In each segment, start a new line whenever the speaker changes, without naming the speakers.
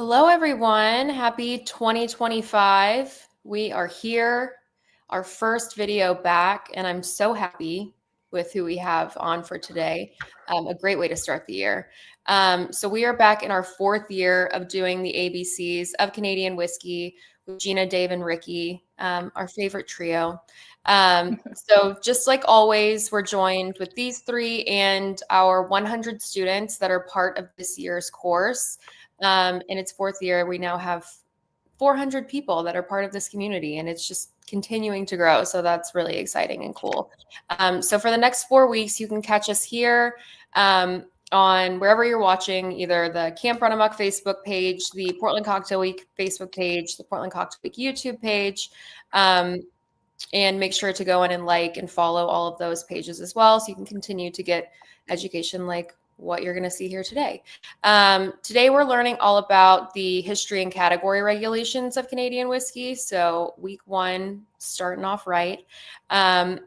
Hello, everyone. Happy 2025. We are here, our first video back, and I'm so happy with who we have on for today. A great way to start the year. So we are back in our fourth year of doing the ABCs of Canadian whiskey with Gina, Dave, and Ricky, our favorite trio. So just like always, we're joined with these three and our 100 students that are part of this year's course. In its fourth year, we now have 400 people that are part of this community, and it's just continuing to grow. So that's really exciting and cool. So for the next 4 weeks, you can catch us here on wherever you're watching, either the Camp Run Amok Facebook page, the Portland Cocktail Week Facebook page, the Portland Cocktail Week YouTube page. And make sure to go in and like and follow all of those pages as well, so you can continue to get education like what you're going to see here today. Today, we're learning all about the history and category regulations of Canadian whiskey. So week one, starting off right. But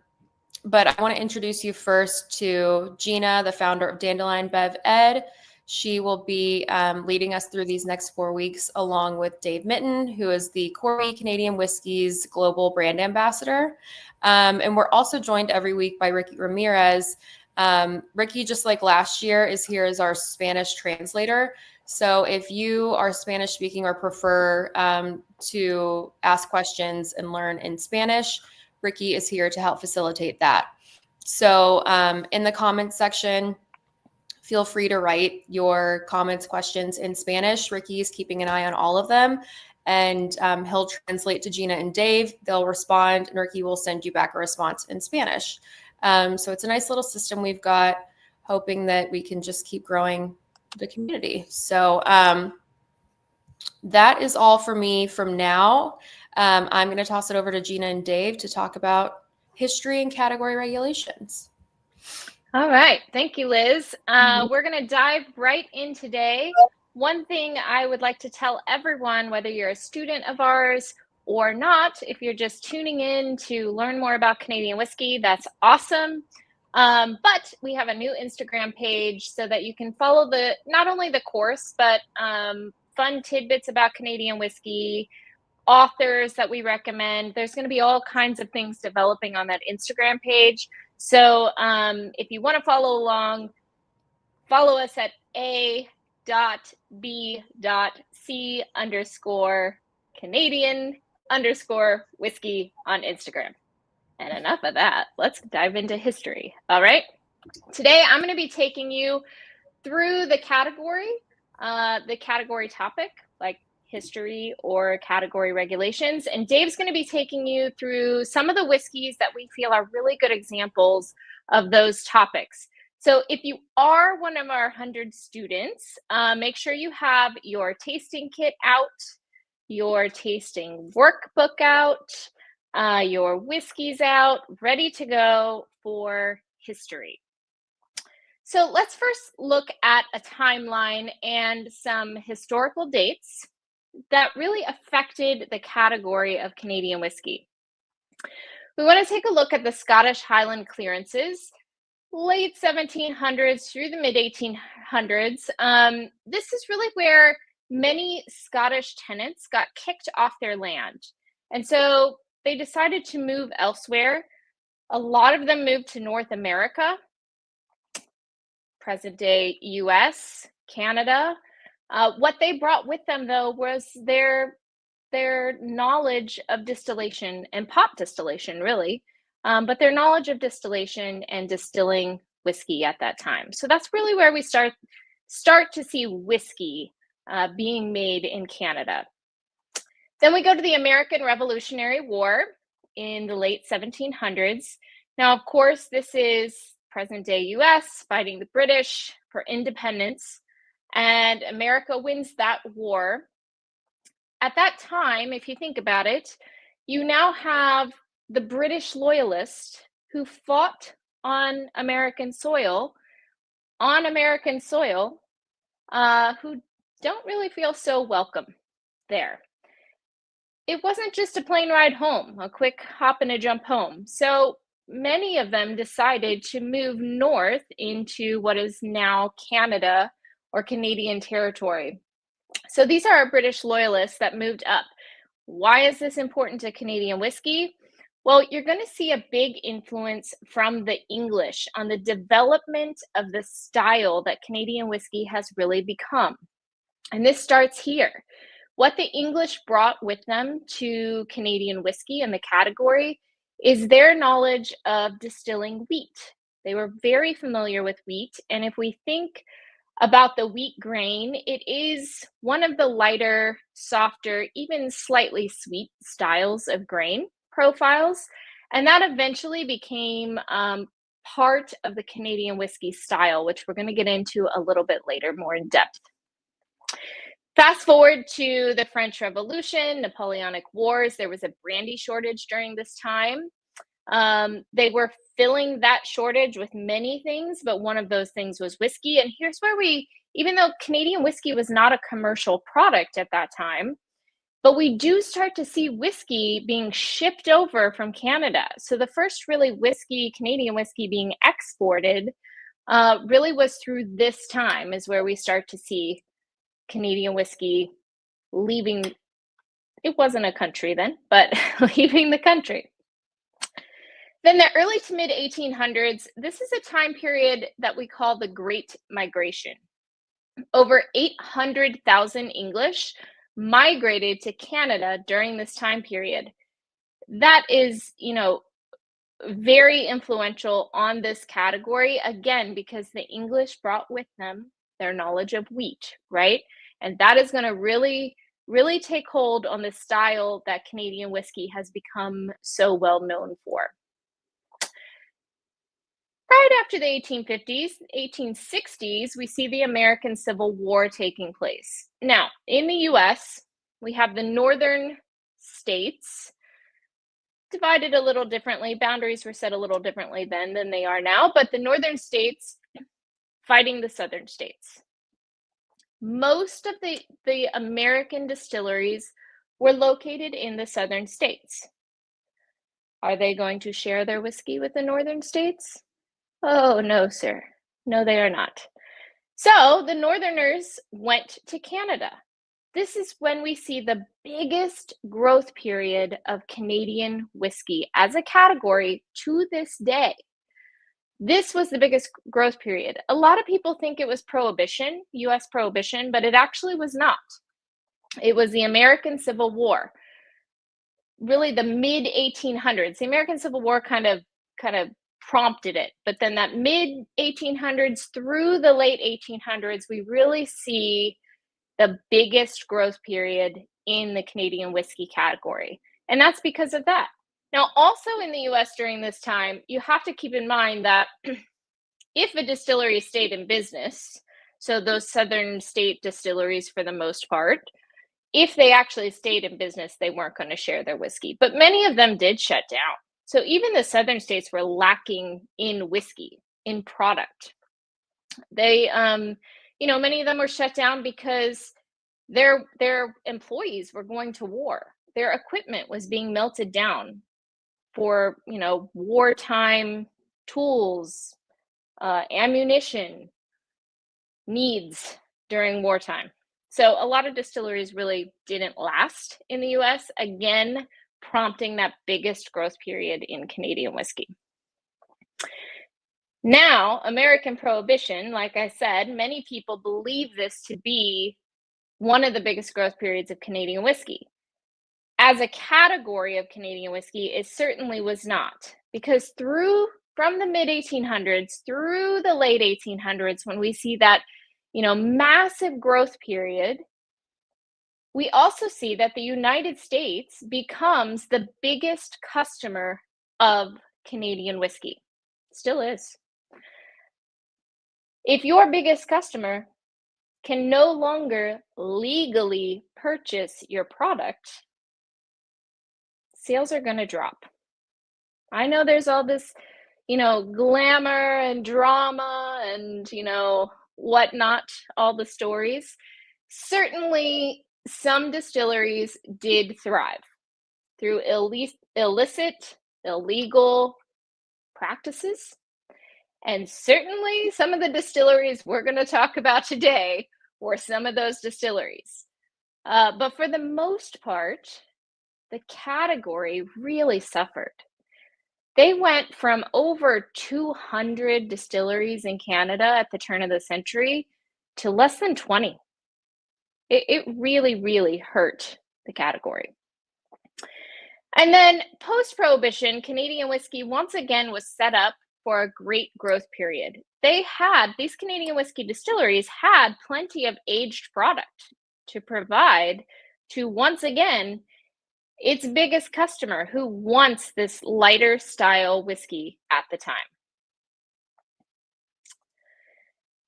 I want to introduce you first to Gina, the founder of Dandelion Bev Ed. She will be leading us through these next 4 weeks, along with Dave Mitten, who is the Corey Canadian Whiskey's global brand ambassador. And we're also joined every week by Ricky Ramirez. Ricky, just like last year, is here as our Spanish translator. So if you are Spanish speaking or prefer to ask questions and learn in Spanish, Ricky is here to help facilitate that. So in the comments section, feel free to write your comments, questions in Spanish. Ricky is keeping an eye on all of them, and he'll translate to Gina and Dave. They'll respond, and Ricky will send you back a response in Spanish. So it's a nice little system we've got, hoping that we can just keep growing the community. So that is all for me from now. I'm going to toss it over to Gina and Dave to talk about history and category regulations.
All right. Thank you, Liz. We're going to dive right in today. One thing I would like to tell everyone, whether you're a student of ours or not, if you're just tuning in to learn more about Canadian whiskey, that's awesome. But we have a new Instagram page so that you can follow not only the course, but fun tidbits about Canadian whiskey, authors that we recommend. There's going to be all kinds of things developing on that Instagram page. So if you want to follow along, follow us at a.b.c_Canadian_whiskey on Instagram. And enough of that. Let's dive into history. All right. Today, I'm going to be taking you through the category topic, like history or category regulations. And Dave's going to be taking you through some of the whiskeys that we feel are really good examples of those topics. So if you are one of our 100 students, make sure you have your tasting kit out, your tasting workbook out, your whiskeys out, ready to go for history. So let's first look at a timeline and some historical dates that really affected the category of Canadian whiskey. We want to take a look at the Scottish Highland clearances, late 1700s through the mid 1800s. This is really where many Scottish tenants got kicked off their land. And so they decided to move elsewhere. A lot of them moved to North America, present day US, Canada. What they brought with them, though, was their knowledge of distillation and pot distillation, really, but their knowledge of distillation and distilling whiskey at that time. So that's really where we start to see whiskey being made in Canada. Then we go to the American Revolutionary War in the late 1700s. Now, of course, this is present day US fighting the British for independence. And America wins that war. At that time, if you think about it, you now have the British loyalists who fought on American soil, who don't really feel so welcome there. It wasn't just a plane ride home, a quick hop and a jump home. So many of them decided to move north into what is now Canada or Canadian territory. So these are our British loyalists that moved up. Why is this important to Canadian whiskey? Well, you're going to see a big influence from the English on the development of the style that Canadian whiskey has really become. And this starts here. What the English brought with them to Canadian whiskey and the category is their knowledge of distilling wheat. They were very familiar with wheat. And if we think about the wheat grain, it is one of the lighter, softer, even slightly sweet styles of grain profiles. And that eventually became part of the Canadian whiskey style, which we're going to get into a little bit later, more in depth. Fast forward to the French Revolution, Napoleonic Wars, there was a brandy shortage during this time. They were filling that shortage with many things, but one of those things was whiskey. And here's where even though Canadian whiskey was not a commercial product at that time, but we do start to see whiskey being shipped over from Canada. So the first really Canadian whiskey being exported really was through this time is where we start to see Canadian whiskey leaving. It wasn't a country then, but leaving the country. Then the early to mid 1800s, this is a time period that we call the Great Migration. Over 800,000 English migrated to Canada during this time period. That is, very influential on this category, again, because the English brought with them their knowledge of wheat, right? And that is going to really, really take hold on the style that Canadian whiskey has become so well known for. Right after the 1850s, 1860s, we see the American Civil War taking place. Now, in the US, we have the northern states divided a little differently. Boundaries were set a little differently then than they are now, but the northern states fighting the southern states. Most of the American distilleries were located in the southern states. Are they going to share their whiskey with the northern states? Oh, no, sir. No, they are not. So the Northerners went to Canada. This is when we see the biggest growth period of Canadian whiskey as a category to this day. This was the biggest growth period. A lot of people think it was Prohibition, US Prohibition, but it actually was not. It was the American Civil War. Really the mid 1800s. The American Civil War kind of prompted it. But then that mid 1800s through the late 1800s, we really see the biggest growth period in the Canadian whiskey category. And that's because of that. Now, also in the US during this time, you have to keep in mind that if a distillery stayed in business, so those southern state distilleries for the most part, if they actually stayed in business, they weren't going to share their whiskey. But many of them did shut down. So even the southern states were lacking in whiskey, in product. They, many of them were shut down because their employees were going to war. Their equipment was being melted down for, wartime tools, ammunition needs during wartime. So a lot of distilleries really didn't last in the US, again, prompting that biggest growth period in Canadian whiskey. Now, American Prohibition, like I said, many people believe this to be one of the biggest growth periods of Canadian whiskey. As a category of Canadian whiskey, it certainly was not, because from the mid 1800s through the late 1800s, when we see that, massive growth period, we also see that the United States becomes the biggest customer of Canadian whiskey. Still is. If your biggest customer can no longer legally purchase your product, sales are going to drop. I know there's all this, glamour and drama and, whatnot, all the stories. Certainly, some distilleries did thrive through illicit, illegal practices. And certainly some of the distilleries we're going to talk about today were some of those distilleries. But for the most part, the category really suffered. They went from over 200 distilleries in Canada at the turn of the century to less than 20. It really, really hurt the category. And then post-Prohibition, Canadian whiskey once again was set up for a great growth period. These Canadian whiskey distilleries had plenty of aged product to provide to, once again, its biggest customer who wants this lighter style whiskey at the time.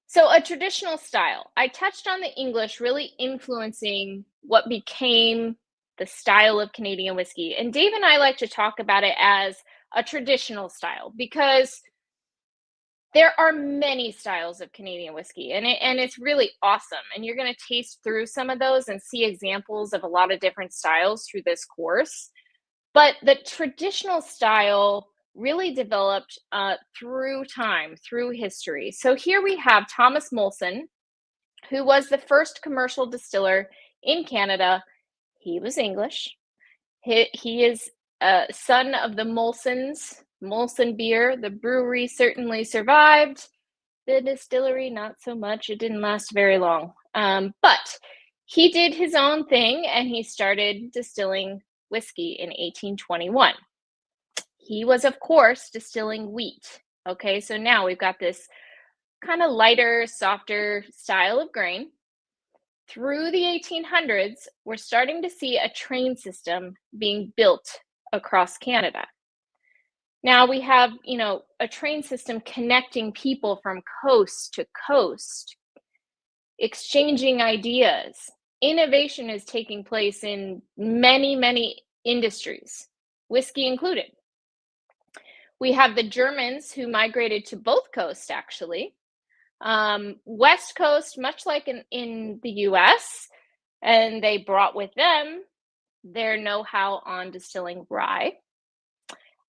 So a traditional style. I touched on the English really influencing what became the style of Canadian whiskey. And Dave and I like to talk about it as a traditional style because there are many styles of Canadian whiskey, and it's really awesome. And you're going to taste through some of those and see examples of a lot of different styles through this course. But the traditional style really developed through time, through history. So here we have Thomas Molson, who was the first commercial distiller in Canada. He was English. He is a son of the Molsons, Molson beer. The brewery certainly survived. The distillery, not so much. It didn't last very long. But he did his own thing, and he started distilling whiskey in 1821. He was, of course, distilling wheat. Okay, so now we've got this kind of lighter, softer style of grain. Through the 1800s, we're starting to see a train system being built across Canada. Now we have, a train system connecting people from coast to coast, exchanging ideas. Innovation is taking place in many, many industries, whiskey included. We have the Germans who migrated to both coasts, actually. West Coast, much like in the US, and they brought with them their know-how on distilling rye.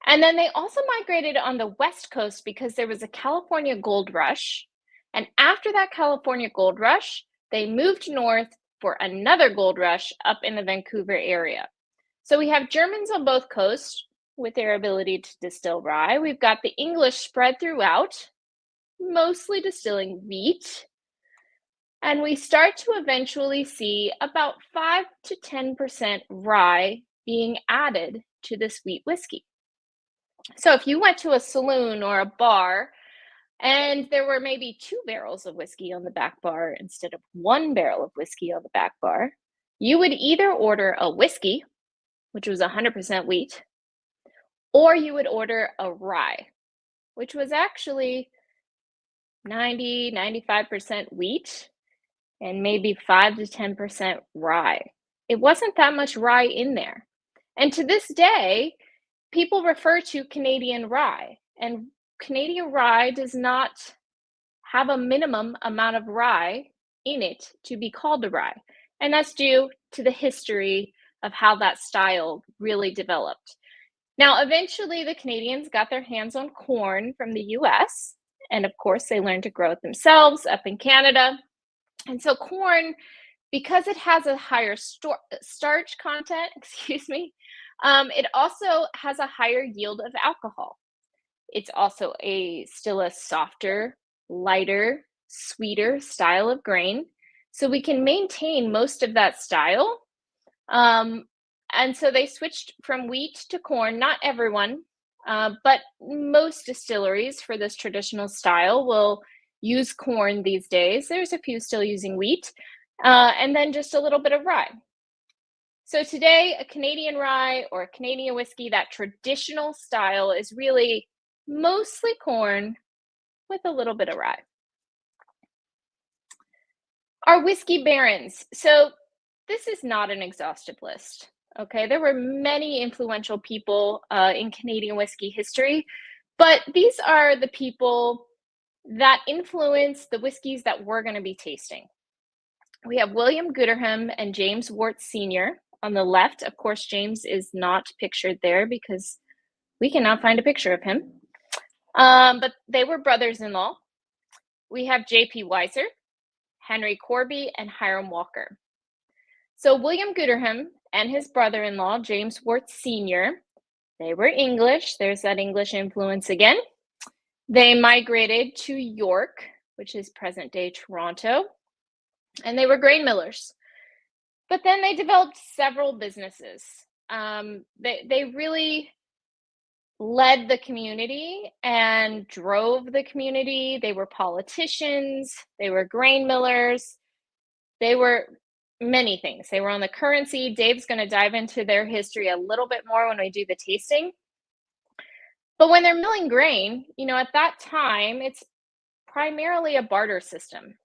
And then they also migrated on the West Coast because there was a California gold rush. And after that California gold rush, they moved north for another gold rush up in the Vancouver area. So we have Germans on both coasts with their ability to distill rye. We've got the English spread throughout, mostly distilling wheat. And we start to eventually see about 5 to 10% rye being added to this wheat whiskey. So if you went to a saloon or a bar and there were maybe 2 barrels of whiskey on the back bar instead of 1 barrel of whiskey on the back bar, you would either order a whiskey, which was 100% wheat, or you would order a rye, which was actually 95% wheat and maybe 5 to 10% rye. It wasn't that much rye in there. And to this day, people refer to Canadian rye, and Canadian rye does not have a minimum amount of rye in it to be called a rye. And that's due to the history of how that style really developed. Now, eventually, the Canadians got their hands on corn from the US, and of course, they learned to grow it themselves up in Canada. And so corn, because it has a higher starch content, it also has a higher yield of alcohol. It's also still a softer, lighter, sweeter style of grain. So we can maintain most of that style. And so they switched from wheat to corn. Not everyone, but most distilleries for this traditional style will use corn these days. There's a few still using wheat, and then just a little bit of rye. So today, a Canadian rye or a Canadian whiskey, that traditional style is really mostly corn with a little bit of rye. Our whiskey barons. So this is not an exhaustive list. Okay, there were many influential people in Canadian whiskey history, but these are the people that influence the whiskeys that we're going to be tasting. We have William Gooderham and James Wort Sr. on the left. Of course, James is not pictured there because we cannot find a picture of him. But they were brothers-in-law. We have J.P. Weiser, Henry Corby, and Hiram Walker. So William Gooderham and his brother-in-law, James Worth Sr., they were English. There's that English influence again. They migrated to York, which is present-day Toronto, and they were grain millers. But then they developed several businesses. They really led the community and drove the community. They were politicians. They were grain millers. They were many things. They were on the currency. Dave's going to dive into their history a little bit more when we do the tasting. But when they're milling grain, at that time, it's primarily a barter system.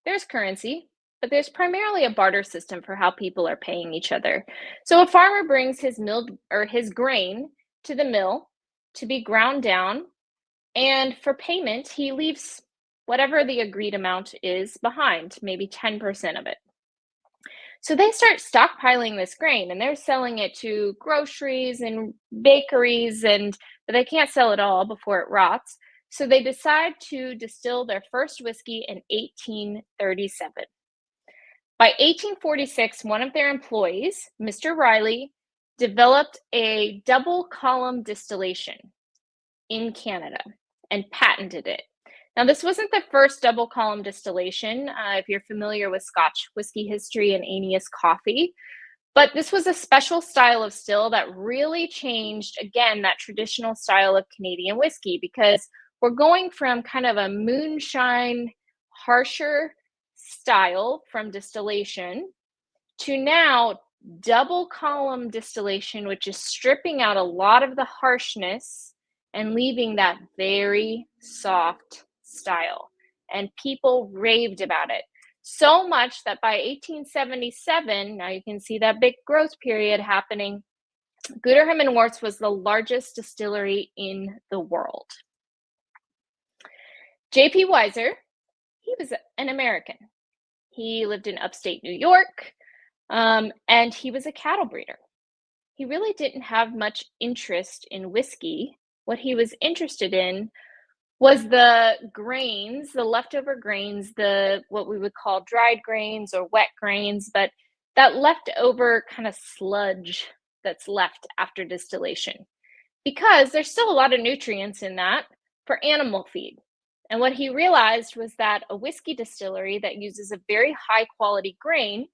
There's currency, but there's primarily a barter system for how people are paying each other. So a farmer brings his grain to the mill to be ground down, and for payment, he leaves whatever the agreed amount is behind, maybe 10% of it. So they start stockpiling this grain, and they're selling it to groceries and bakeries, but they can't sell it all before it rots. So they decide to distill their first whiskey in 1837. By 1846, one of their employees, Mr. Riley, developed a double column distillation in Canada and patented it. Now, this wasn't the first double column distillation, if you're familiar with Scotch whiskey history and Annius coffee, but this was a special style of still that really changed, again, that traditional style of Canadian whiskey, because we're going from kind of a moonshine, harsher style from distillation to now double column distillation, which is stripping out a lot of the harshness and leaving that very soft style. And people raved about it. So much that by 1877, now you can see that big growth period happening, Gooderham and Worth was the largest distillery in the world. J.P. Weiser, he was an American. He lived in upstate New York, and he was a cattle breeder. He really didn't have much interest in whiskey. What he was interested in was the grains, the leftover grains, what we would call dried grains or wet grains, but that leftover kind of sludge that's left after distillation, because there's still a lot of nutrients in that for animal feed. And what he realized was that a whiskey distillery that uses a very high quality grain,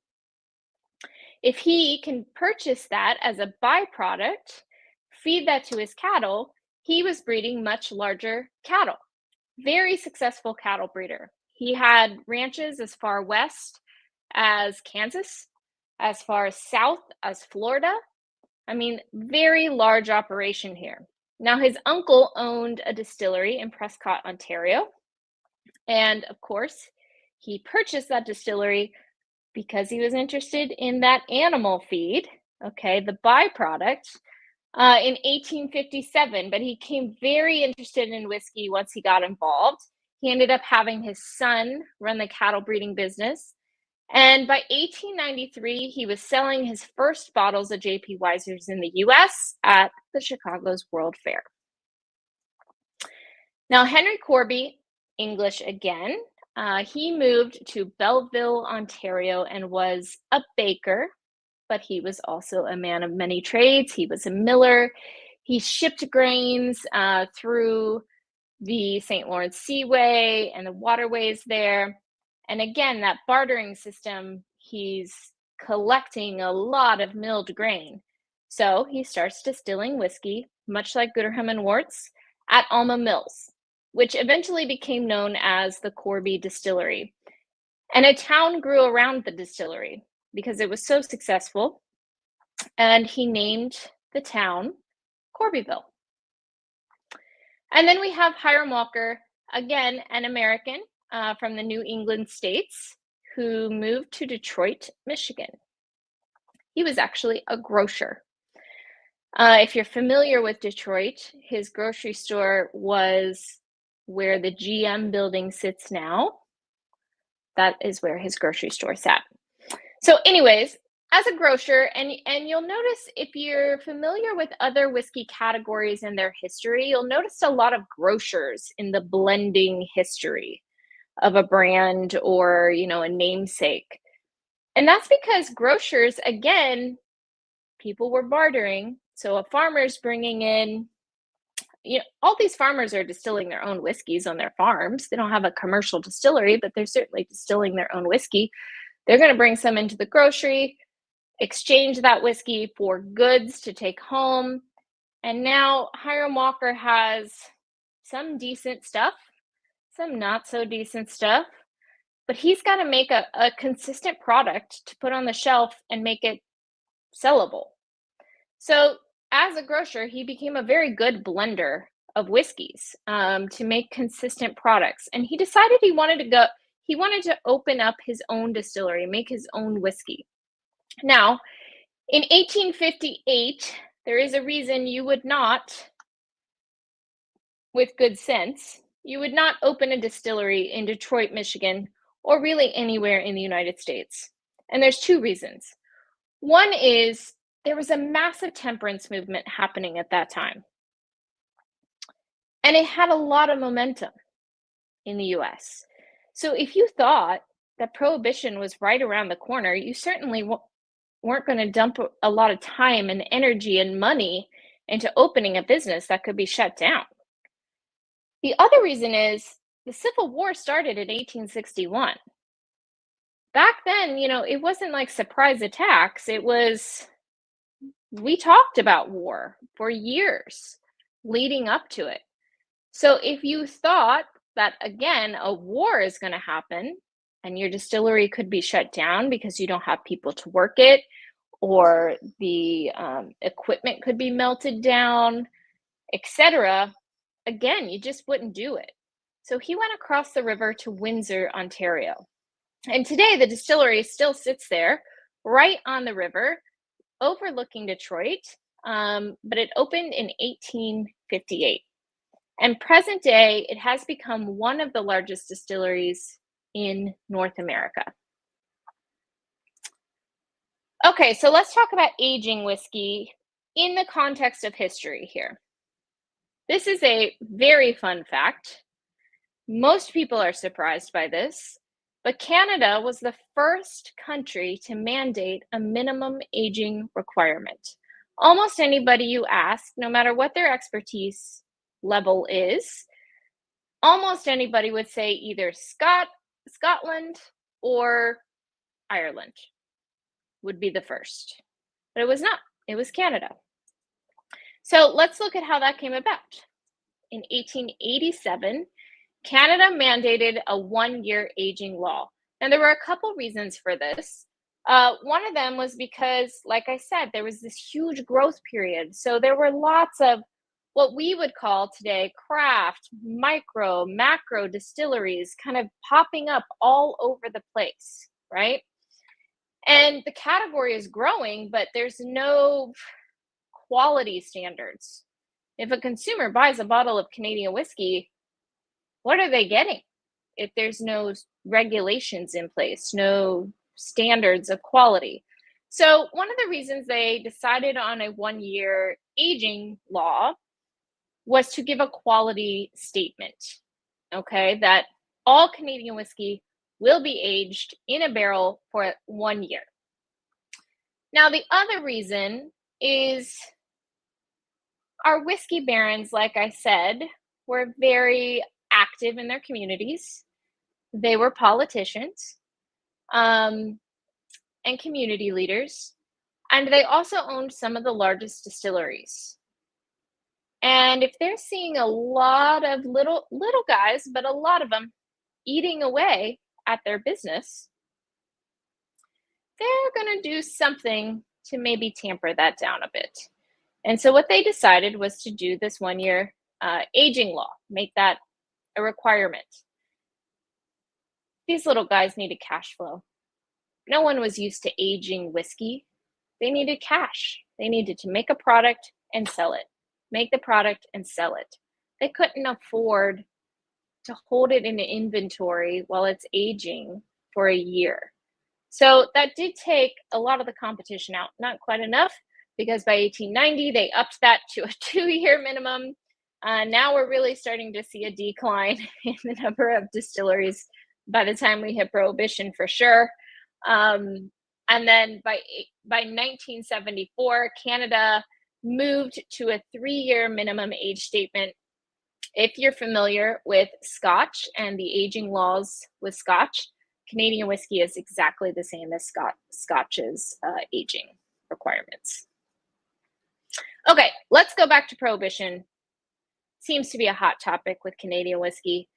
if he can purchase that as a byproduct, feed that to his cattle, he was breeding much larger cattle. Very successful cattle breeder. He had ranches as far west as Kansas, as far south as Florida. I mean, very large operation here. Now, his uncle owned a distillery in Prescott, Ontario. And of course, he purchased that distillery because he was interested in that animal feed, okay, the byproduct, in 1857, but he became very interested in whiskey once he got involved. He ended up having his son run the cattle breeding business. And by 1893, he was selling his first bottles of J.P. Weiser's in the U.S. at the Chicago's World Fair. Now, Henry Corby, English again, he moved to Belleville, Ontario, and was a baker, but he was also a man of many trades. He was a miller. He shipped grains through the St. Lawrence Seaway and the waterways there. And again, that bartering system, he's collecting a lot of milled grain. So he starts distilling whiskey, much like Gooderham and Worth, at Alma Mills, which eventually became known as the Corby Distillery. And a town grew around the distillery because it was so successful, and he named the town Corbyville. And then we have Hiram Walker, again, an American from the New England states, who moved to Detroit, Michigan. He was actually a grocer. If you're familiar with Detroit, his grocery store was where the GM building sits now. That is where his grocery store sat. So anyways, as a grocer, and you'll notice if you're familiar with other whiskey categories and their history, you'll notice a lot of grocers in the blending history of a brand or, a namesake. And that's because grocers, again, people were bartering. So a farmer's bringing in, all these farmers are distilling their own whiskeys on their farms. They don't have a commercial distillery, but they're certainly distilling their own whiskey. They're going to bring some into the grocery, exchange that whiskey for goods to take home. And now Hiram Walker has some decent stuff, some not so decent stuff, but he's got to make a consistent product to put on the shelf and make it sellable. So as a grocer, he became a very good blender of whiskeys to make consistent products. And he decided he wanted to open up his own distillery, make his own whiskey. Now, in 1858, there is a reason you would not, with good sense, you would not open a distillery in Detroit, Michigan, or really anywhere in the United States. And there's two reasons. One is there was a massive temperance movement happening at that time. And it had a lot of momentum in the US. So if you thought that prohibition was right around the corner, you certainly weren't going to dump a lot of time and energy and money into opening a business that could be shut down. The other reason is the Civil War started in 1861. Back then, it wasn't like surprise attacks. We talked about war for years leading up to it. So if you thought that, again, a war is going to happen and your distillery could be shut down because you don't have people to work it, or the equipment could be melted down, etc., again, you just wouldn't do it. So he went across the river to Windsor, Ontario. And today the distillery still sits there right on the river overlooking Detroit, but it opened in 1858. And present day, it has become one of the largest distilleries in North America. Okay, so let's talk about aging whiskey in the context of history here. This is a very fun fact. Most people are surprised by this, but Canada was the first country to mandate a minimum aging requirement. Almost anybody you ask, no matter what their expertise level is, almost anybody would say either Scotland or Ireland would be the first. But it was not. It was Canada. So let's look at how that came about. In 1887, Canada mandated a 1-year aging law. And there were a couple reasons for this. One of them was because, like I said, there was this huge growth period. So there were lots of what we would call today craft, micro, macro distilleries kind of popping up all over the place, right? And the category is growing, but there's no quality standards. If a consumer buys a bottle of Canadian whiskey, what are they getting if there's no regulations in place, no standards of quality? So one of the reasons they decided on a 1-year aging law was to give a quality statement, okay, that all Canadian whiskey will be aged in a barrel for 1 year. Now, the other reason is our whiskey barons, like I said, were very active in their communities. They were politicians and community leaders, and they also owned some of the largest distilleries. And if they're seeing a lot of little guys, but a lot of them eating away at their business, they're going to do something to maybe tamper that down a bit. And so what they decided was to do this 1-year aging law, make that a requirement. These little guys needed cash flow. No one was used to aging whiskey. They needed cash. They needed to make a product and sell it. Make the product and sell it. They couldn't afford to hold it in an inventory while it's aging for a year. So that did take a lot of the competition out. Not quite enough, because by 1890, they upped that to a 2-year minimum. Now we're really starting to see a decline in the number of distilleries by the time we hit Prohibition, for sure. And then by 1974, Canada moved to a 3-year minimum age statement. If you're familiar with Scotch and the aging laws with Scotch, Canadian whiskey is exactly the same as Scotch's aging requirements. Okay, let's go back to Prohibition. Seems to be a hot topic with Canadian whiskey.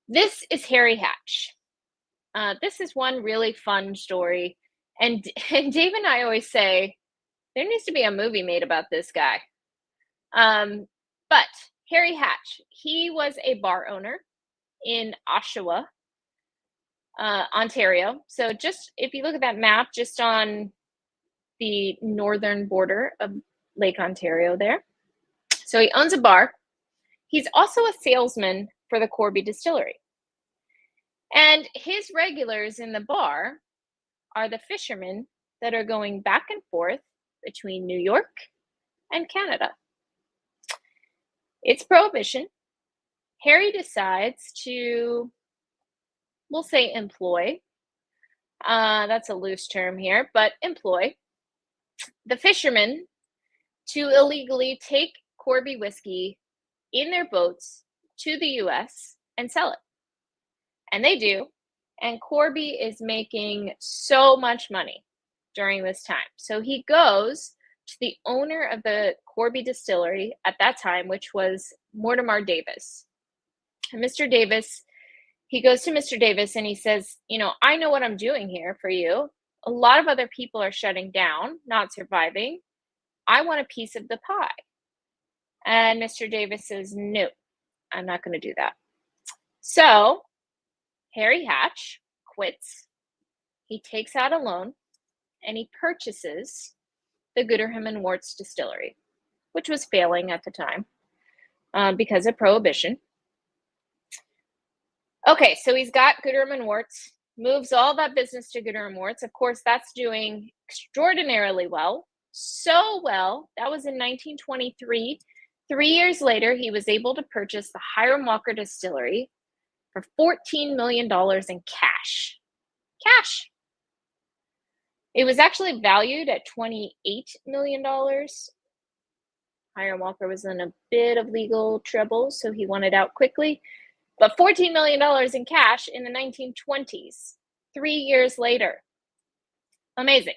This is Harry Hatch. This is one really fun story. And Dave and I always say, there needs to be a movie made about this guy. But Harry Hatch, he was a bar owner in Oshawa, Ontario. So just if you look at that map, just on the northern border of Lake Ontario there. So he owns a bar. He's also a salesman for the Corby Distillery. And his regulars in the bar are the fishermen that are going back and forth between New York and Canada. It's Prohibition. Harry decides to, we'll say employ, that's a loose term here, but employ the fishermen to illegally take Corby whiskey in their boats to the US and sell it. And they do. And Corby is making so much money during this time. So he goes to the owner of the Corby Distillery at that time, which was Mortimer Davis. And Mr. Davis, he goes to Mr. Davis and he says, you know, I know what I'm doing here for you. A lot of other people are shutting down, not surviving. I want a piece of the pie. And Mr. Davis says, no, I'm not going to do that. So Harry Hatch quits. He takes out a loan and he purchases the Gooderham and Worts distillery, which was failing at the time because of Prohibition. Okay, so he's got Gooderham and Worts, moves all that business to Gooderham and Worts. Of course, that's doing extraordinarily well. So well, that was in 1923. 3 years later, he was able to purchase the Hiram Walker Distillery for $14 million in cash. Cash. It was actually valued at $28 million. Hiram Walker was in a bit of legal trouble, so he wanted out quickly. But $14 million in cash in the 1920s, 3 years later. Amazing.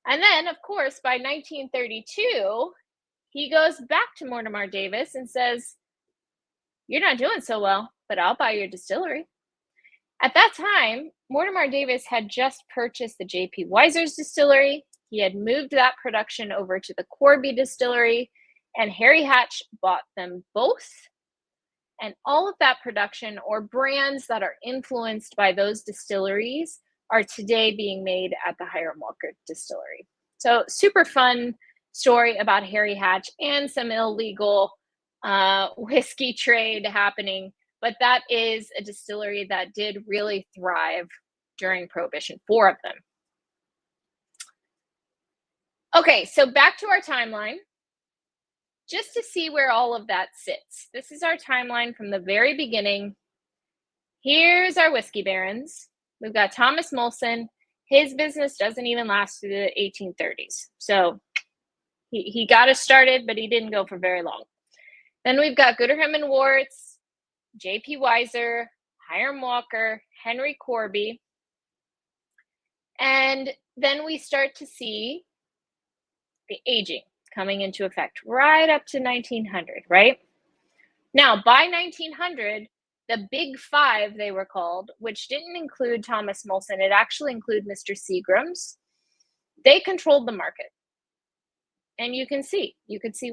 And then, of course, by 1932, he goes back to Mortimer Davis and says, you're not doing so well, but I'll buy your distillery. At that time, Mortimer Davis had just purchased the J.P. Weiser's distillery. He had moved that production over to the Corby distillery, and Harry Hatch bought them both. And all of that production or brands that are influenced by those distilleries are today being made at the Hiram Walker distillery. So super fun story about Harry Hatch and some illegal whiskey trade happening. But that is a distillery that did really thrive during Prohibition, 4 of them. Okay, so back to our timeline. Just to see where all of that sits. This is our timeline from the very beginning. Here's our whiskey barons. We've got Thomas Molson. His business doesn't even last through the 1830s. So he got us started, but he didn't go for very long. Then we've got Gooderham and Worts, J.P. Weiser, Hiram Walker, Henry Corby. And then we start to see the aging coming into effect right up to 1900, right? Now, by 1900, the Big Five, they were called, which didn't include Thomas Molson, it actually included Mr. Seagram's. They controlled the market. And you can see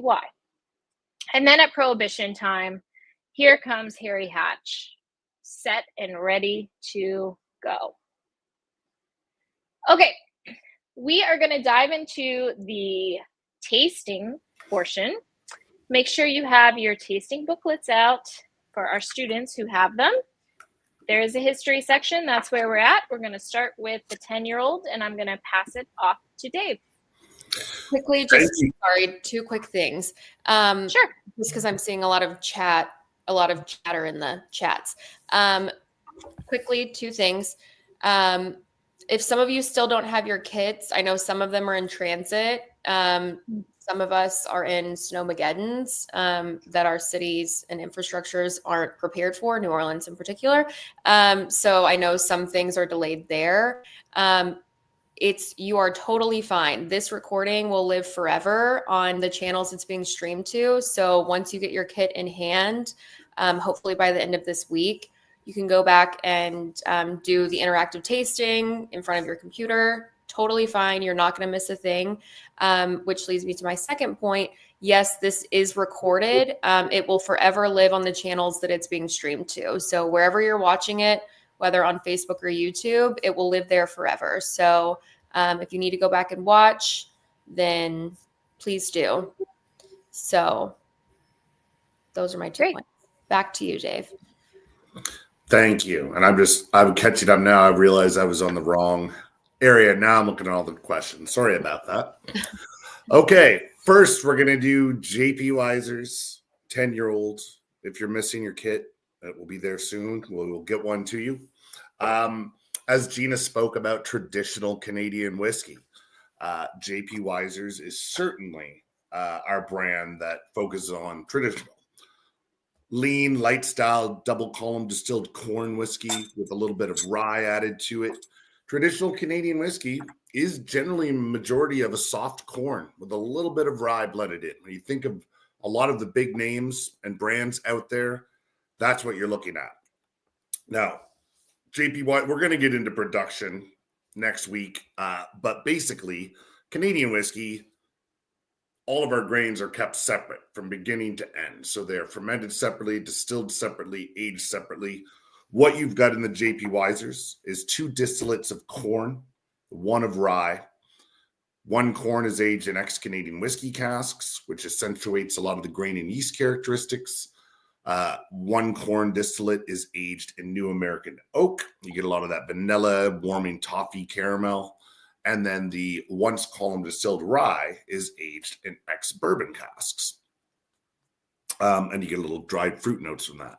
why. And then at Prohibition time, here comes Harry Hatch, set and ready to go. Okay, we are going to dive into the tasting portion. Make sure you have your tasting booklets out for our students who have them. There is a history section. That's where we're at. We're going to start with the 10-year-old, and I'm going to pass it off to Dave.
Quickly, just sorry, 2 quick things.
Sure.
Just because I'm seeing a lot of chatter in the chats. Quickly, 2 things. if some of you still don't have your kits, I know some of them are in transit. Some of us are in snowmageddons that our cities and infrastructures aren't prepared for, New Orleans in particular. So I know some things are delayed there. You are totally fine. This recording will live forever on the channels it's being streamed to. So once you get your kit in hand, hopefully by the end of this week, you can go back and do the interactive tasting in front of your computer. Totally fine. You're not going to miss a thing, which leads me to my second point. Yes, this is recorded. It will forever live on the channels that it's being streamed to. So wherever you're watching it, whether on Facebook or YouTube, it will live there forever. So if you need to go back and watch, then please do. So those are my 2 points. Back to you, Dave.
Thank you. And I'm catching up now. I realized I was on the wrong area. Now I'm looking at all the questions. Sorry about that. Okay. First, we're going to do JP Weiser's 10-year-old. If you're missing your kit, it will be there soon. We'll get one to you. As Gina spoke about traditional Canadian whiskey, JP Weiser's is certainly our brand that focuses on traditional. Lean, light style, double column distilled corn whiskey with a little bit of rye added to it. Traditional Canadian whiskey is generally a majority of a soft corn with a little bit of rye blended in. When you think of a lot of the big names and brands out there, that's what you're looking at. Now, JP White, we're going to get into production next week, but basically, Canadian whiskey, all of our grains are kept separate from beginning to end. So they're fermented separately, distilled separately, aged separately. What you've got in the JP Weiser's is 2 distillates of corn, 1 of rye. 1 corn is aged in ex-Canadian whiskey casks, which accentuates a lot of the grain and yeast characteristics. 1 corn distillate is aged in New American oak. You get a lot of that vanilla, warming toffee caramel. And then the once column distilled rye is aged in ex-bourbon casks. And you get a little dried fruit notes from that.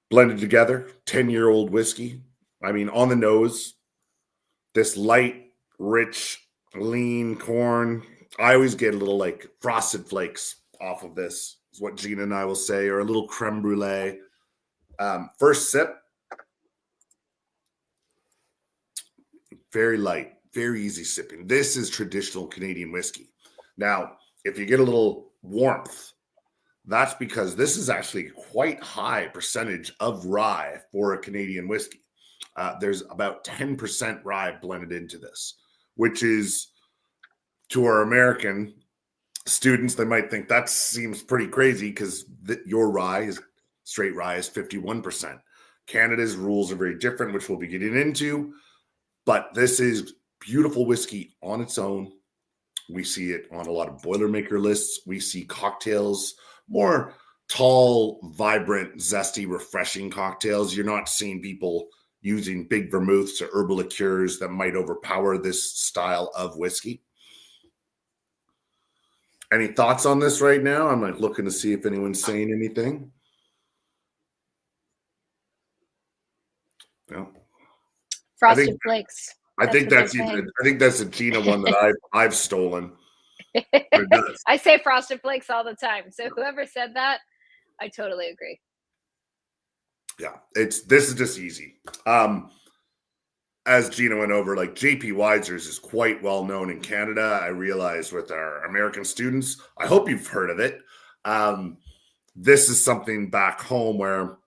Blended together, 10-year-old whiskey. I mean, on the nose, this light, rich, lean corn. I always get a little like frosted flakes off of this, is what Gina and I will say, or a little creme brulee. First sip, very light, very easy sipping. This is traditional Canadian whiskey. Now, if you get a little warmth, that's because this is actually quite high percentage of rye for a Canadian whiskey. There's about 10% rye blended into this, which is, to our American students, they might think that seems pretty crazy because your straight rye is 51%. Canada's rules are very different, which we'll be getting into. But this is beautiful whiskey on its own. We see it on a lot of Boilermaker lists. We see cocktails, more tall, vibrant, zesty, refreshing cocktails. You're not seeing people using big vermouths or herbal liqueurs that might overpower this style of whiskey. Any thoughts on this right now? I'm like looking to see if anyone's saying anything. No.
Frosted Flakes.
I think that's a Gina one that I've stolen.
I say Frosted Flakes all the time. So whoever said that, I totally agree.
Yeah, this is just easy. As Gina went over, like JP Weiser's is quite well known in Canada. I realize with our American students, I hope you've heard of it. This is something back home where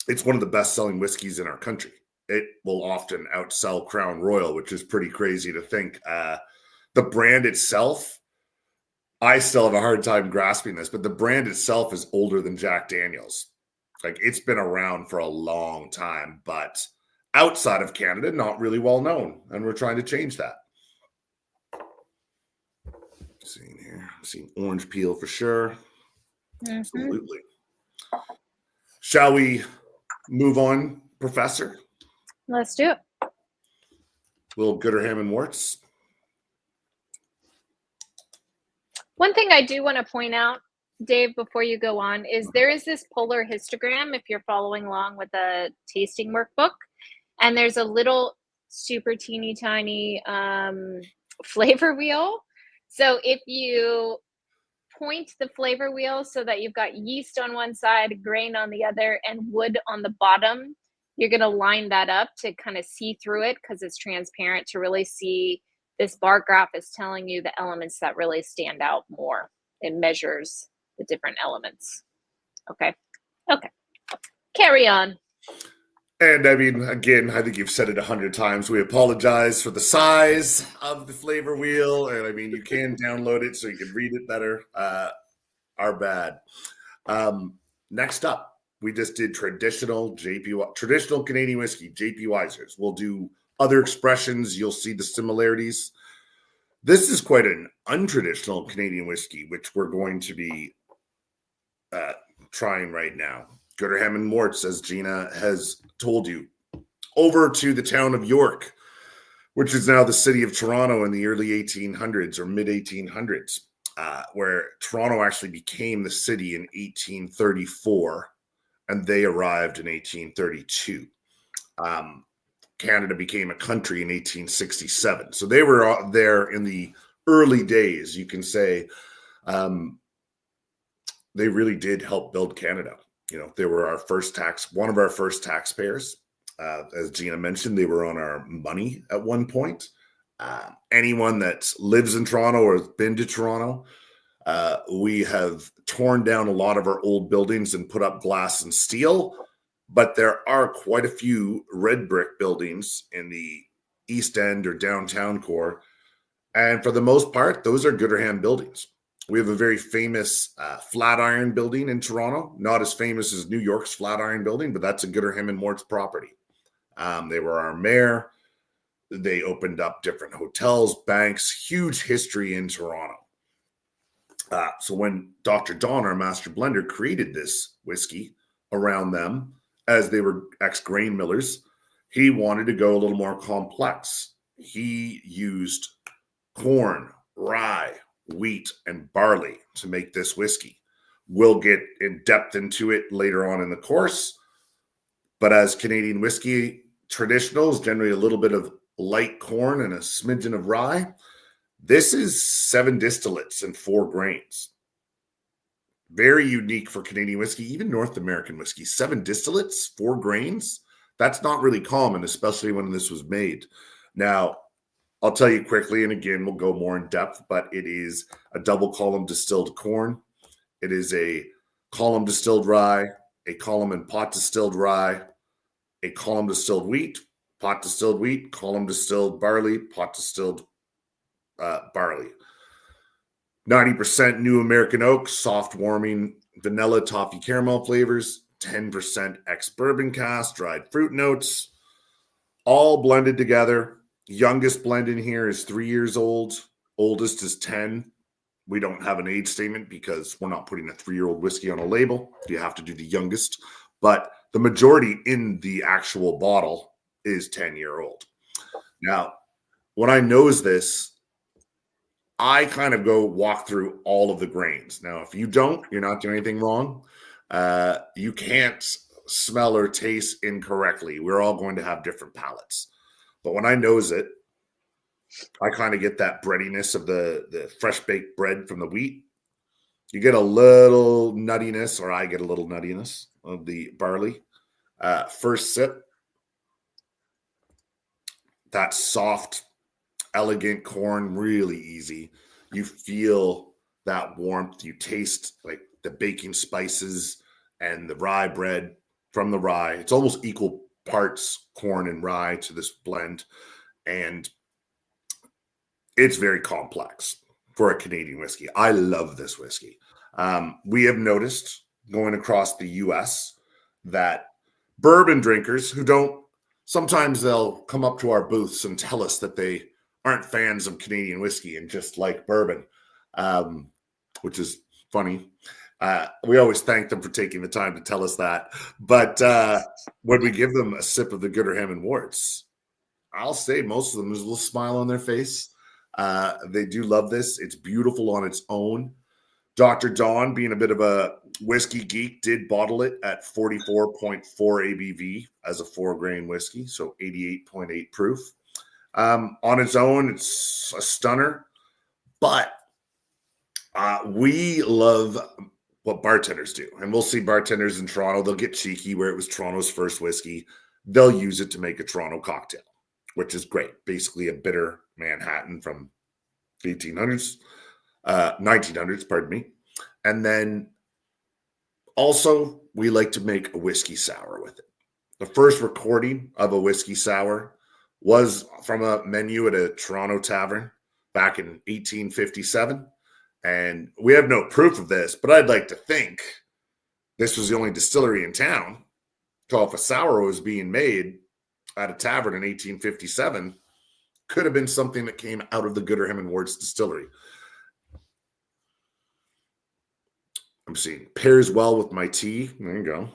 it's one of the best-selling whiskeys in our country. It will often outsell Crown Royal, which is pretty crazy to think. The brand itself, I still have a hard time grasping this, but the brand itself is older than Jack Daniel's. Like, it's been around for a long time, but outside of Canada, not really well known, and we're trying to change that. Seeing here, seeing orange peel for sure. Mm-hmm. Absolutely. Shall we move on, Professor?
Let's do it.
Little Gooderham and Worts.
One thing I do want to point out, Dave, before you go on, is there is this polar histogram if you're following along with the tasting workbook. And there's a little super teeny tiny flavor wheel. So if you point the flavor wheel so that you've got yeast on one side, grain on the other, and wood on the bottom, you're going to line that up to kind of see through it because it's transparent to really see. This bar graph is telling you the elements that really stand out more. It measures the different elements. Okay. Carry on.
And I mean, again, I think you've said it 100 times. We apologize for the size of the flavor wheel. And I mean, you can download it so you can read it better. Our bad. Next up, we just did traditional Canadian whiskey, JP Weisers. We'll do other expressions. You'll see the similarities. This is quite an untraditional Canadian whiskey, which we're going to be trying right now. Gooderham and Morts, as Gina has told you, over to the town of York, which is now the city of Toronto in the early 1800s or mid 1800s, where Toronto actually became the city in 1834, and they arrived in 1832. Canada became a country in 1867. So they were there in the early days, you can say. They really did help build Canada. You know, they were one of our first taxpayers. As Gina mentioned, they were on our money at one point. Anyone that lives in Toronto or has been to Toronto, we have torn down a lot of our old buildings and put up glass and steel, but there are quite a few red brick buildings in the East End or downtown core. And for the most part, those are Gooderham buildings. We have a very famous Flatiron building in Toronto, not as famous as New York's Flatiron building, but that's a Gooderham and Morts property. They were our mayor. They opened up different hotels, banks, huge history in Toronto. So when Dr. Don, our master blender, created this whiskey around them, as they were ex-grain millers, he wanted to go a little more complex. He used corn, rye, wheat, and barley to make this whiskey. We'll get in depth into it later on in the course. But as Canadian whiskey, traditional is generally a little bit of light corn and a smidgen of rye. This is 7 distillates and 4 grains. Very unique for Canadian whiskey, even North American whiskey. 7 distillates, 4 grains. That's not really common, especially when this was made. Now, I'll tell you quickly, and again, we'll go more in depth, but it is a double column distilled corn. It is a column distilled rye, a column and pot distilled rye, a column distilled wheat, pot distilled wheat, column distilled barley, pot distilled barley. 90% new American oak, soft warming, vanilla, toffee, caramel flavors, 10% ex-bourbon cask, dried fruit notes, all blended together. Youngest blend in here is 3 years old. Oldest is 10. We don't have an age statement because we're not putting a 3-year-old whiskey on a label. You have to do the youngest. But the majority in the actual bottle is 10-year-old. Now, when I nose this, I kind of go walk through all of the grains. Now, if you don't, you're not doing anything wrong. You can't smell or taste incorrectly. We're all going to have different palates. But when I nose it, I kind of get that breadiness of the fresh baked bread from the wheat. You get a little nuttiness, or I get a little nuttiness of the barley. First sip, that soft, elegant corn, really easy. You feel that warmth. You taste like the baking spices and the rye bread from the rye. It's almost equal parts corn and rye to this blend. And it's very complex for a Canadian whiskey. I love this whiskey. We have noticed going across the US that bourbon drinkers who don't, sometimes they'll come up to our booths and tell us that they aren't fans of Canadian whiskey and just like bourbon, which is funny. We always thank them for taking the time to tell us that. But when we give them a sip of the Gooderham and Morts, I'll say most of them, there's a little smile on their face. They do love this. It's beautiful on its own. Dr. Don, being a bit of a Whiskey Geek did bottle it at 44.4 ABV as a 4-grain whiskey, so 88.8 proof. On its own, it's a stunner, but we love what bartenders do. And we'll see bartenders in Toronto, they'll get cheeky where it was Toronto's first whiskey. They'll use it to make a Toronto cocktail, which is great. Basically a bitter Manhattan from 1800s, 1900s, pardon me. And then also we like to make a whiskey sour with it. The first recording of a whiskey sour was from a menu at a Toronto tavern back in 1857. And we have no proof of this, but I'd like to think this was the only distillery in town. So if a sour was being made at a tavern in 1857, could have been something that came out of the Gooderham and Worts distillery. I'm seeing pairs well with my tea. There you go.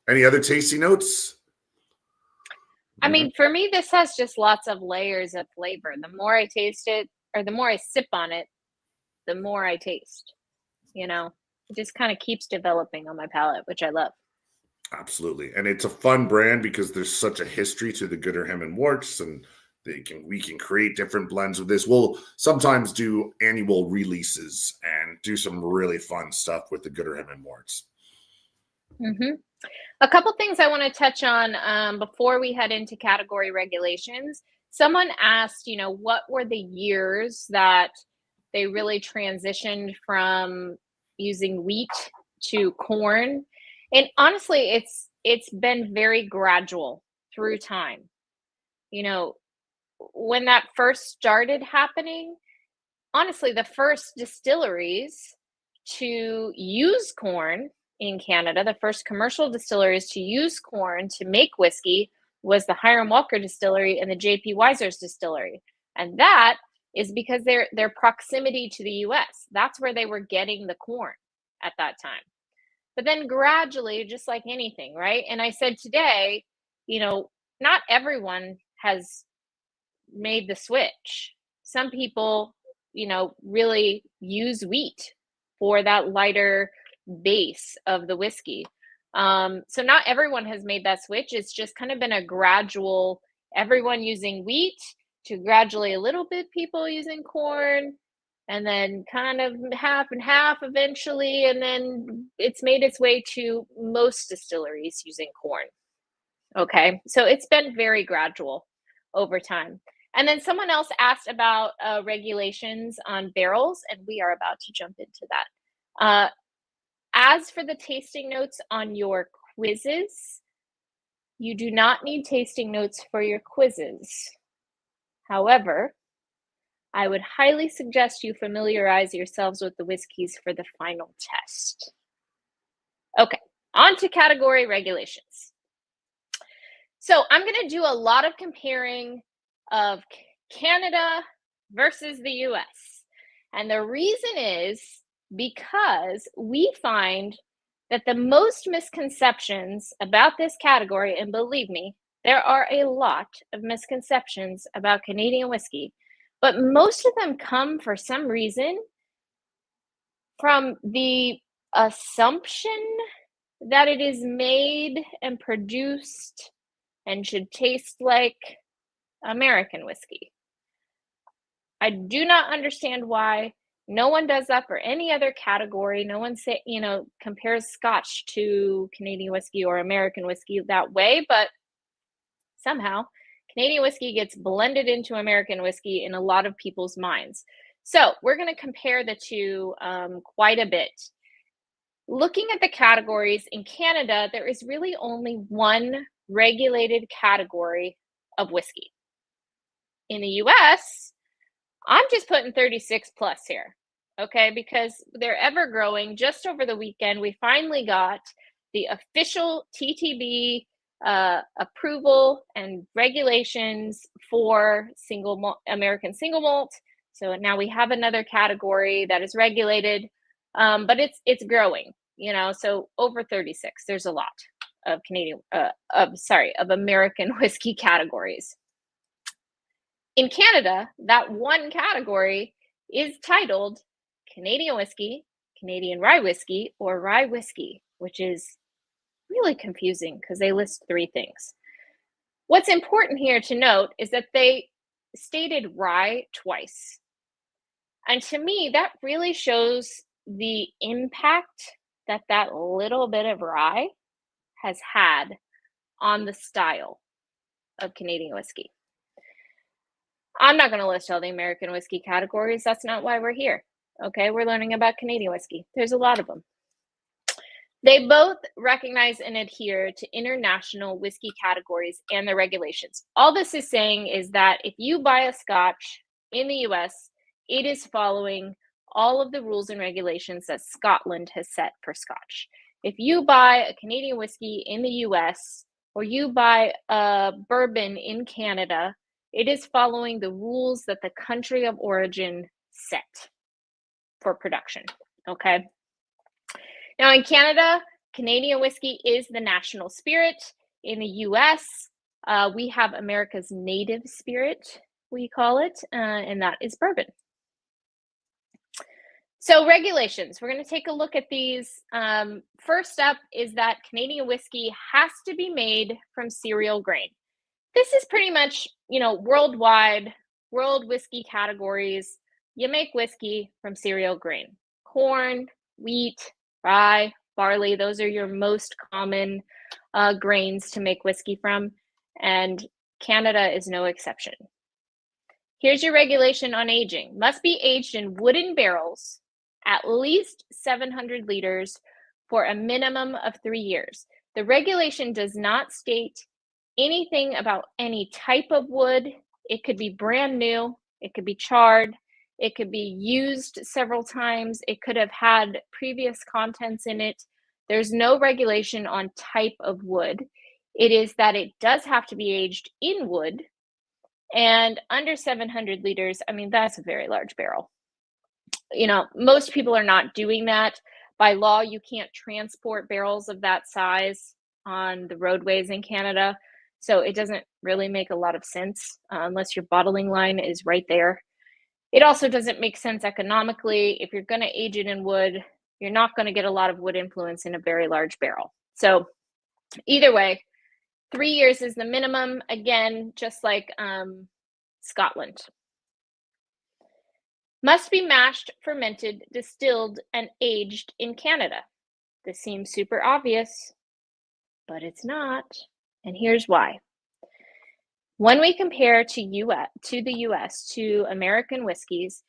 Any other tasty notes?
I mean, for me, this has just lots of layers of flavor. The more I taste it, or the more I sip on it, the more I taste. You know, it just kind of keeps developing on my palate, which I love.
Absolutely. And it's a fun brand because there's such a history to the Gooderham and Worts, and we can create different blends with this. We'll sometimes do annual releases and do some really fun stuff with the Gooderham and Worts.
A couple things I want to touch on before we head into category regulations. Someone asked, you know, what were the years that they really transitioned from using wheat to corn? And honestly, it's been very gradual through time. You know, when that first started happening, honestly, the first distilleries to use corn in Canada, the first commercial distilleries to use corn to make whiskey was the Hiram Walker Distillery and the J.P. Weiser's Distillery. And that is because their proximity to the U.S. That's where they were getting the corn at that time. But then gradually, just like anything, right? And I said today, you know, not everyone has made the switch. Some people, you know, really use wheat for that lighter base of the whiskey. So not everyone has made that switch. It's just kind of been a gradual, everyone using wheat to gradually a little bit people using corn, and then kind of half and half eventually. And then it's made its way to most distilleries using corn. Okay, so it's been very gradual over time. And then someone else asked about regulations on barrels, and we are about to jump into that. As for the tasting notes on your quizzes, you do not need tasting notes for your quizzes. However, I would highly suggest you familiarize yourselves with the whiskeys for the final test. Okay, on to category regulations. So I'm going to do a lot of comparing of Canada versus the US. And the reason is because we find that the most misconceptions about this category, and believe me, there are a lot of misconceptions about Canadian whiskey, but most of them come for some reason from the assumption that it is made and produced and should taste like American whiskey. I do not understand why. No one does that for any other category. No one compares Scotch to Canadian whiskey or American whiskey that way, but somehow Canadian whiskey gets blended into American whiskey in a lot of people's minds. So we're going to compare the two quite a bit. Looking at the categories in Canada, there is really only one regulated category of whiskey. In the US, I'm just putting 36 plus here, okay, because they're ever growing. Just over the weekend, we finally got the official TTB approval and regulations for American single malt. So now we have another category that is regulated, but it's growing, you know. So over 36, there's a lot of of American whiskey categories. In Canada, that one category is titled Canadian whiskey Canadian rye whiskey, or rye whiskey, which is really confusing because they list 3 things. What's important here to note is that they stated rye twice. And to me, that really shows the impact that that little bit of rye has had on the style of Canadian whiskey. I'm not going to list all the American whiskey categories. That's not why we're here. Okay, we're learning about Canadian whiskey. There's a lot of them. They both recognize and adhere to international whiskey categories and their regulations. All this is saying is that if you buy a Scotch in the US, it is following all of the rules and regulations that Scotland has set for Scotch. If you buy a Canadian whiskey in the US, or you buy a bourbon in Canada, it is following the rules that the country of origin set for production, okay? Now in Canada, Canadian whiskey is the national spirit. In the US, we have America's native spirit, we call it, and that is bourbon. So regulations, we're going to take a look at these. First up is that Canadian whiskey has to be made from cereal grain. This is pretty much, worldwide, world whiskey categories. You make whiskey from cereal grain. Corn, wheat, rye, barley, those are your most common grains to make whiskey from, and Canada is no exception. Here's your regulation on aging. Must be aged in wooden barrels, at least 700 liters for a minimum of 3 years. The regulation does not state anything about any type of wood. It could be brand new, it could be charred, it could be used several times, it could have had previous contents in it. There's no regulation on type of wood. It is that it does have to be aged in wood, and under 700 liters, I mean, that's a very large barrel. Most people are not doing that. By law, you can't transport barrels of that size on the roadways in Canada. So it doesn't really make a lot of sense unless your bottling line is right there. It also doesn't make sense economically. If you're going to age it in wood, you're not going to get a lot of wood influence in a very large barrel. So either way, 3 years is the minimum. Again, just like Scotland. Must be mashed, fermented, distilled, and aged in Canada. This seems super obvious, but it's not. And here's why. When we compare to the US to American whiskeys,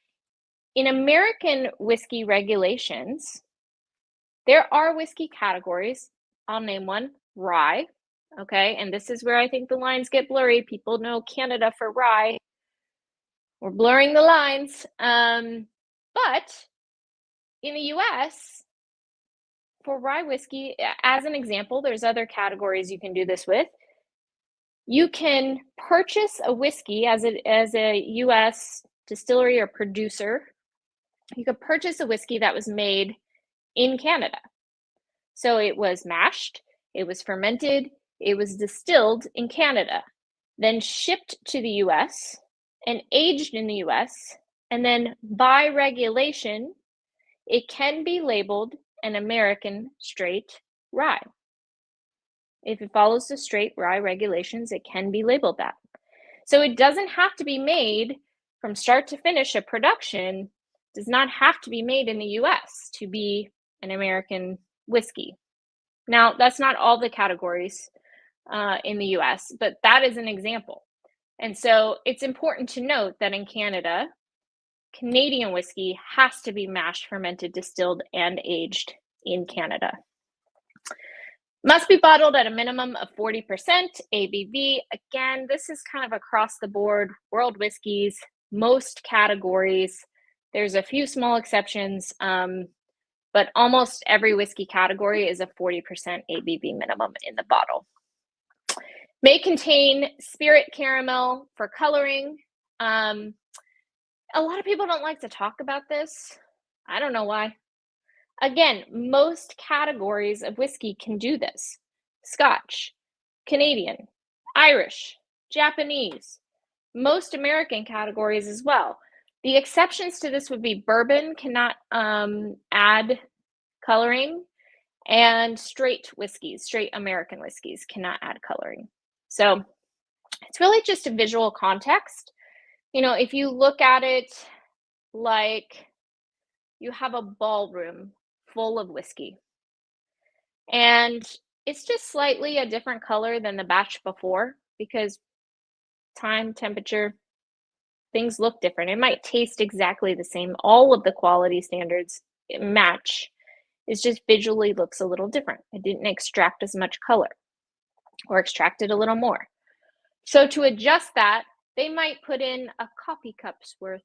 in American whiskey regulations, there are whiskey categories. I'll name one, rye. Okay, and this is where I think the lines get blurry. People know Canada for rye. We're blurring the lines. But in the US, for rye whiskey, as an example, there's other categories you can do this with. You can purchase a whiskey as a US distillery or producer. You could purchase a whiskey that was made in Canada. So it was mashed, it was fermented, it was distilled in Canada, then shipped to the US and aged in the US, and then by regulation, it can be labeled an American straight rye. If it follows the straight rye regulations, it can be labeled that. So it doesn't have to be made from start to finish. A production does not have to be made in the US to be an American whiskey. Now, that's not all the categories in the US, but that is an example. And so it's important to note that in Canada, Canadian whiskey has to be mashed, fermented, distilled, and aged in Canada. Must be bottled at a minimum of 40% ABV. Again, this is kind of across the board, world whiskeys, most categories. There's a few small exceptions, but almost every whiskey category is a 40% ABV minimum in the bottle. May contain spirit caramel for coloring. A lot of people don't like to talk about this. I don't know why. Again, most categories of whiskey can do this. Scotch, Canadian, Irish, Japanese, most American categories as well. The exceptions to this would be bourbon cannot add coloring, and straight whiskeys, straight American whiskeys cannot add coloring. So it's really just a visual context. You know, if you look at it like you have a ballroom full of whiskey, and it's just slightly a different color than the batch before because time, temperature, things look different. It might taste exactly the same. All of the quality standards match. It just visually looks a little different. It didn't extract as much color or extracted a little more. So to adjust that, they might put in a coffee cup's worth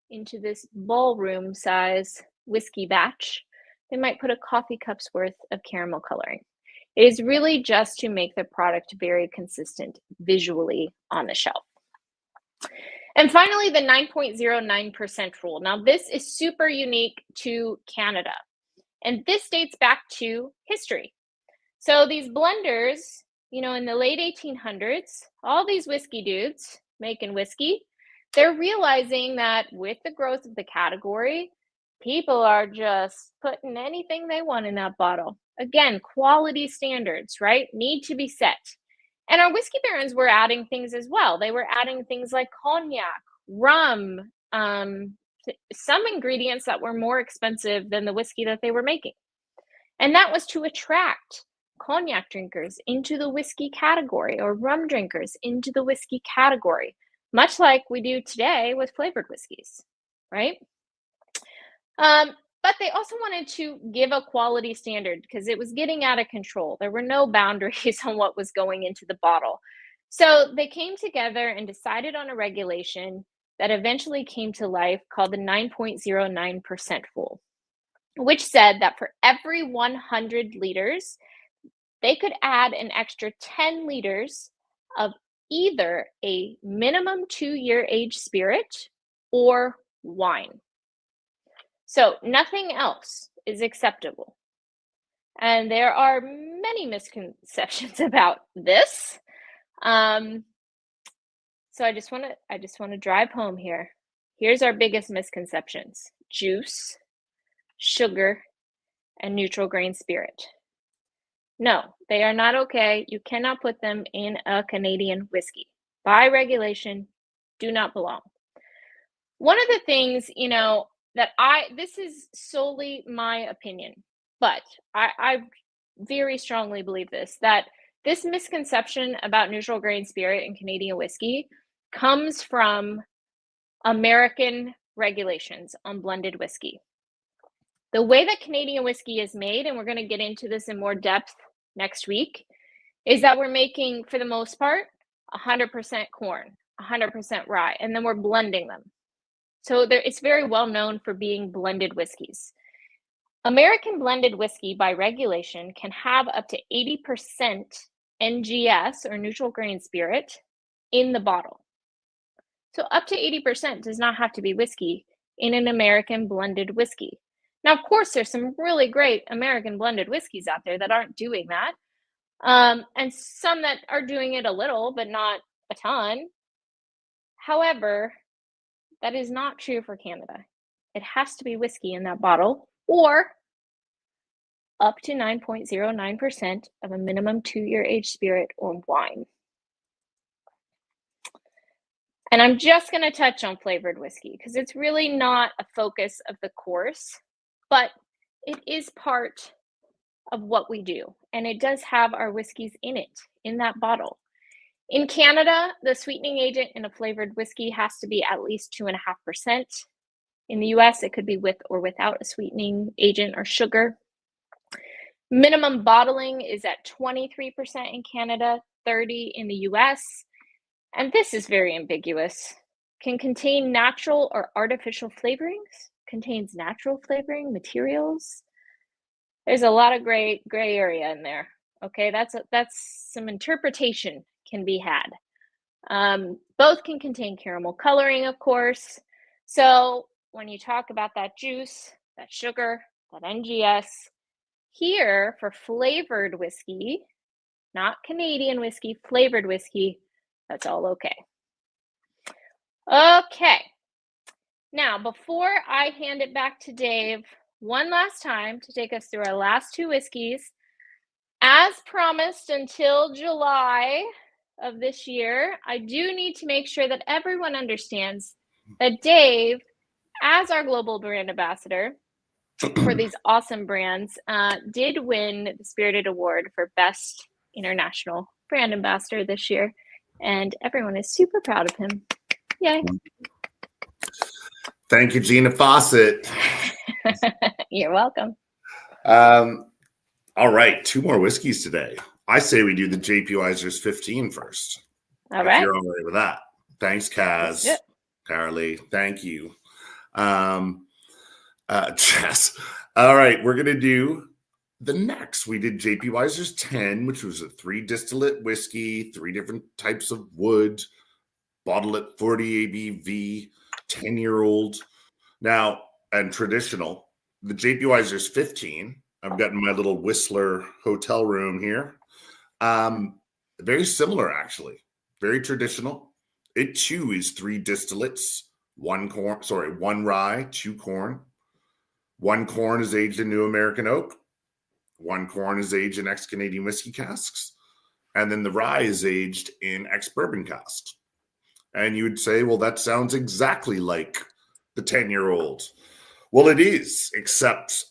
into this ballroom size whiskey batch. They might put a coffee cup's worth of caramel coloring. It is really just to make the product very consistent visually on the shelf. And finally, the 9.09% rule. Now, this is super unique to Canada, and this dates back to history. So these blenders, you know, in the late 1800s, all these whiskey dudes making whiskey, they're realizing that with the growth of the category, people are just putting anything they want in that bottle. Again, quality standards, right, need to be set. And our whiskey barons were adding things as well. They were adding things like cognac, rum, some ingredients that were more expensive than the whiskey that they were making. And that was to attract cognac drinkers into the whiskey category or rum drinkers into the whiskey category, much like we do today with flavored whiskeys, right? But they also wanted to give a quality standard because it was getting out of control. There were no boundaries on what was going into the bottle. So they came together and decided on a regulation that eventually came to life called the 9.09% rule, which said that for every 100 liters, they could add an extra 10 liters of either a minimum 2-year age spirit or wine. So nothing else is acceptable. And there are many misconceptions about this. So I just want to drive home here. Here's our biggest misconceptions: juice, sugar, and neutral grain spirit. No, they are not okay. You cannot put them in a Canadian whiskey. By regulation, do not belong. One of the things, you know, that this is solely my opinion, but I very strongly believe this, that this misconception about neutral grain spirit in Canadian whiskey comes from American regulations on blended whiskey. The way that Canadian whiskey is made, and we're going to get into this in more depth next week, is that we're making, for the most part, 100% corn, 100% rye, and then we're blending them. So it's very well known for being blended whiskeys. American blended whiskey, by regulation, can have up to 80% NGS, or neutral grain spirit, in the bottle. So up to 80% does not have to be whiskey in an American blended whiskey. Now, of course, there's some really great American blended whiskeys out there that aren't doing that, and some that are doing it a little, but not a ton. However, that is not true for Canada. It has to be whiskey in that bottle, or up to 9.09% of a minimum 2-year age spirit or wine. And I'm just going to touch on flavored whiskey because it's really not a focus of the course, but it is part of what we do. And it does have our whiskeys in it, in that bottle. In Canada, the sweetening agent in a flavored whiskey has to be at least 2.5%. In the US, it could be with or without a sweetening agent or sugar. Minimum bottling is at 23% in Canada, 30% in the US. And this is very ambiguous. Can contain natural or artificial flavorings, contains natural flavoring materials. There's a lot of gray area in there. Okay, that's some interpretation can be had. Both can contain caramel coloring, of course. So when you talk about that juice, that sugar, that NGS, here for flavored whiskey, not Canadian whiskey, flavored whiskey, that's all okay. Okay, Now, before I hand it back to Dave one last time to take us through our last two whiskeys, as promised until July of this year, I do need to make sure that everyone understands that Dave, as our global brand ambassador for these awesome brands, did win the Spirited Award for Best International Brand Ambassador this year. And everyone is super proud of him. Yay.
Thank you, Gina Fawcett.
You're welcome.
All right, two more whiskeys today. I say we do the JP Weiser's 15 first.
All right.
If you're all right with that. Thanks, Kaz. Carly, thank you. Jess. All right, we're going to do the next. We did JP Weiser's 10, which was a 3 distillate whiskey, 3 different types of wood, bottle at 40 ABV, 10-year-old. Now, and traditional, the JP Weiser's 15. I've got in my little Whistler hotel room here. Very similar, actually. Very traditional. It too is 3 distillates, 1 rye, 2 corn. 1 corn is aged in New American oak. 1 corn is aged in ex-Canadian whiskey casks. And then the rye is aged in ex-bourbon casks. And you would say, well, that sounds exactly like the 10-year-old. Well, it is, except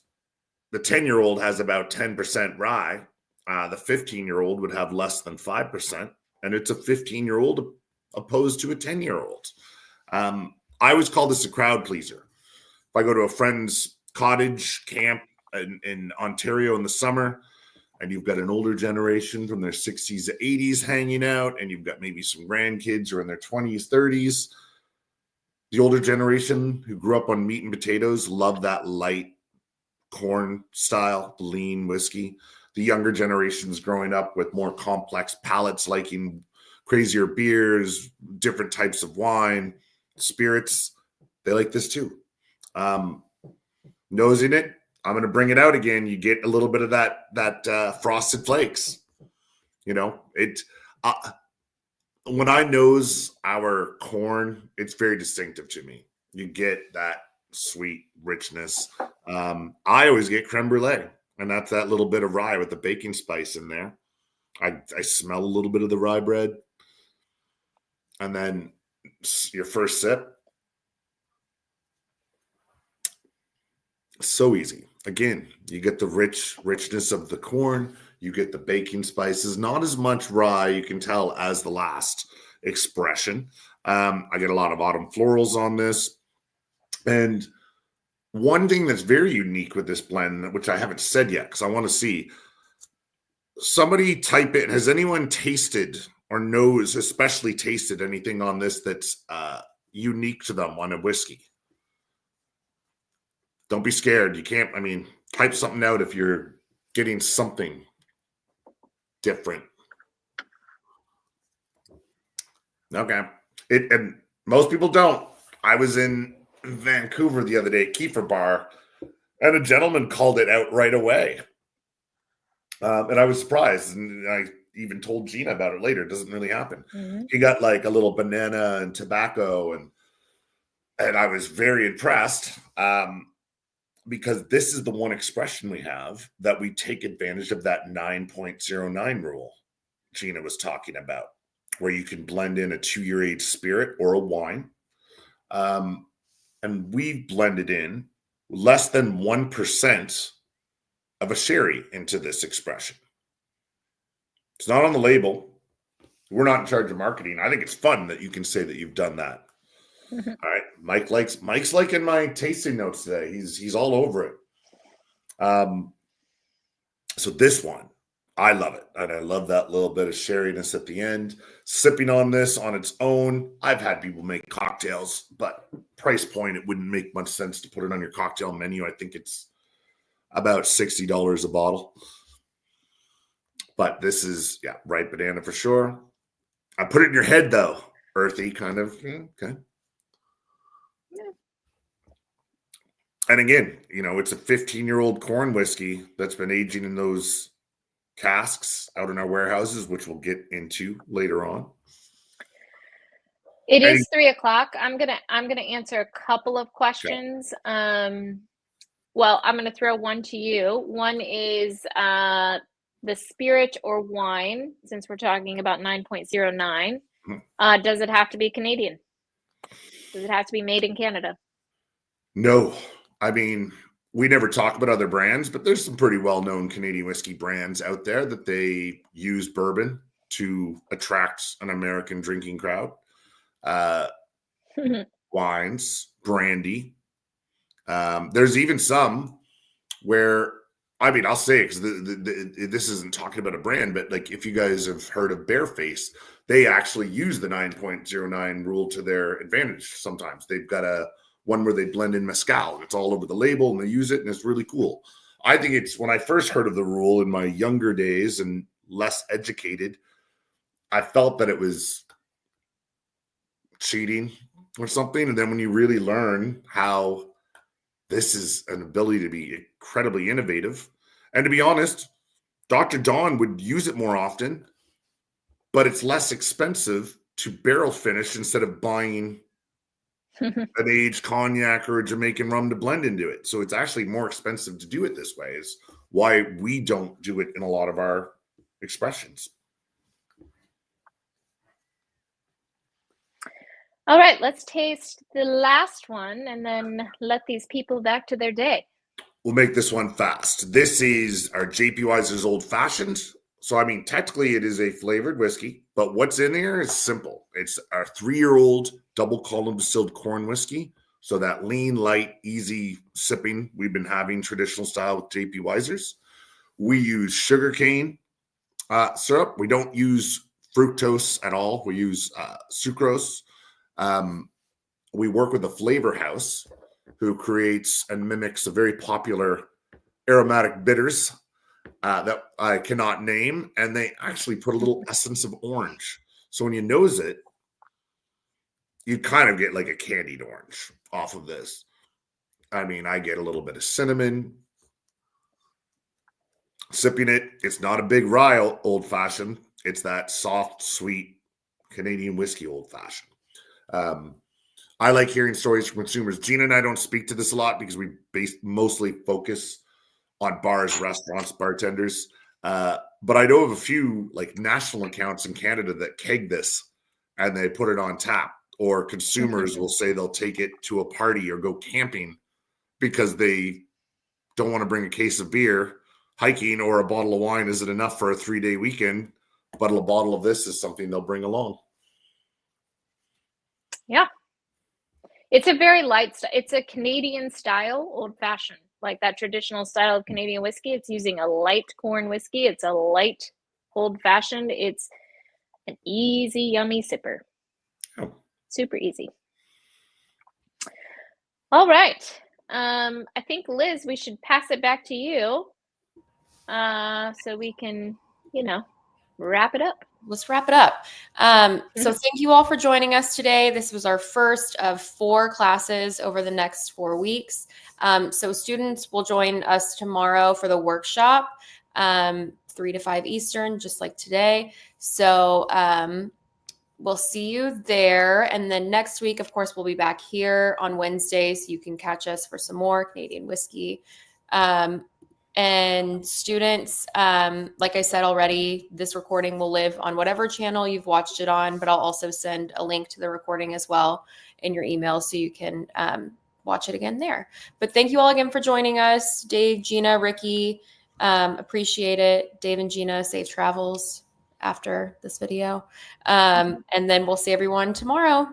the 10-year-old has about 10% rye. The 15-year-old would have less than 5%. And it's a 15-year-old opposed to a 10-year-old. I always call this a crowd pleaser. If I go to a friend's cottage camp in Ontario in the summer, and you've got an older generation from their 60s to 80s hanging out, and you've got maybe some grandkids who are in their 20s, 30s. The older generation who grew up on meat and potatoes love that light corn style, lean whiskey. The younger generations growing up with more complex palates, liking crazier beers, different types of wine, spirits, they like this too. Nosing it, I'm going to bring it out again. You get a little bit of that frosted flakes. You know, when I nose our corn, it's very distinctive to me. You get that sweet richness. I always get creme brulee, and that's that little bit of rye with the baking spice in there. I smell a little bit of the rye bread. And then your first sip. So easy. Again, you get the richness of the corn. You get the baking spices. Not as much rye, you can tell, as the last expression. I get a lot of autumn florals on this. And one thing that's very unique with this blend, which I haven't said yet because I want to see, somebody type it. Has anyone tasted or knows, especially tasted anything on this that's unique to them on a whiskey? Don't be scared. You can't, type something out if you're getting something different. Okay. And most people don't. I was in Vancouver the other day at Kiefer Bar, and a gentleman called it out right away. And I was surprised. And I even told Gina about it later. It doesn't really happen. Mm-hmm. He got like a little banana and tobacco, and I was very impressed. Because this is the one expression we have that we take advantage of that 9.09 rule Gina was talking about, where you can blend in a 2-year aged spirit or a wine. And we've blended in less than 1% of a sherry into this expression. It's not on the label. We're not in charge of marketing. I think it's fun that you can say that you've done that. All right, Mike's liking my tasting notes today. He's all over it. So this one, I love it, and I love that little bit of sherryness at the end. Sipping on this on its own, I've had people make cocktails, but price point, it wouldn't make much sense to put it on your cocktail menu. I think it's about $60 a bottle. But this is, ripe banana for sure. I put it in your head though, earthy kind of. Okay. And again, it's a 15-year-old corn whiskey that's been aging in those casks out in our warehouses, which we'll get into later on.
It is 3 o'clock. I'm gonna answer a couple of questions. Well, I'm gonna throw one to you. One is the spirit or wine, since we're talking about 9.09. Does it have to be Canadian? Does it have to be made in Canada?
No. I mean, we never talk about other brands, but there's some pretty well-known Canadian whiskey brands out there that they use bourbon to attract an American drinking crowd. Wines, brandy. There's even some where, I mean, I'll say it because this isn't talking about a brand, but like if you guys have heard of Bareface, they actually use the 9.09 rule to their advantage. Sometimes they've got one where they blend in mezcal. It's all over the label and they use it and it's really cool. I think it's when I first heard of the rule in my younger days and less educated, I felt that it was cheating or something. And then when you really learn how this is an ability to be incredibly innovative, and to be honest, Dr. Don would use it more often, but it's less expensive to barrel finish instead of buying an aged cognac or a Jamaican rum to blend into it. So it's actually more expensive to do it this way, is why we don't do it in a lot of our expressions.
All right, let's taste the last one and then let these people back to their day.
We'll make this one fast. This is our JP Wiser's Old Fashioned. So, I mean, technically it is a flavored whiskey, but what's in here is simple. It's our 3-year-old double column distilled corn whiskey. So that lean, light, easy sipping we've been having traditional style with JP Wiser's. We use sugarcane syrup. We don't use fructose at all. We use sucrose. We work with a flavor house who creates and mimics a very popular aromatic bitters that I cannot name, and they actually put a little essence of orange. So when you nose it, you kind of get like a candied orange off of this. I mean, I get a little bit of cinnamon. Sipping it, it's not a big rye old fashioned. It's that soft, sweet Canadian whiskey old fashioned. I like hearing stories from consumers. Gina and I don't speak to this a lot because we mostly focus on bars, restaurants, bartenders. But I know of a few like national accounts in Canada that keg this and they put it on tap. Or consumers will say they'll take it to a party or go camping because they don't want to bring a case of beer. Hiking or a bottle of wine isn't enough for a 3-day weekend, but a bottle of this is something they'll bring along.
Yeah. It's a very light, it's a Canadian style old fashioned, like that traditional style of Canadian whiskey. It's using a light corn whiskey. It's a light old fashioned. It's an easy, yummy sipper.
Oh.
Super easy. All right. I think, Liz, we should pass it back to you so we can, wrap it up.
Let's wrap it up. So thank you all for joining us today. This was our first of 4 classes over the next 4 weeks. So students will join us tomorrow for the workshop, 3 to 5 Eastern, just like today. So we'll see you there. And then next week, of course, we'll be back here on Wednesday, so you can catch us for some more Canadian whiskey. And students, like I said already, this recording will live on whatever channel you've watched it on, but I'll also send a link to the recording as well in your email so you can watch it again there. But thank you all again for joining us. Dave, Gina, Ricky, appreciate it. Dave and Gina, safe travels after this video. And then we'll see everyone tomorrow.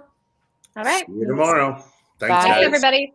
All right.
See you tomorrow. Thanks,
Bye.
guys.
Thanks, everybody.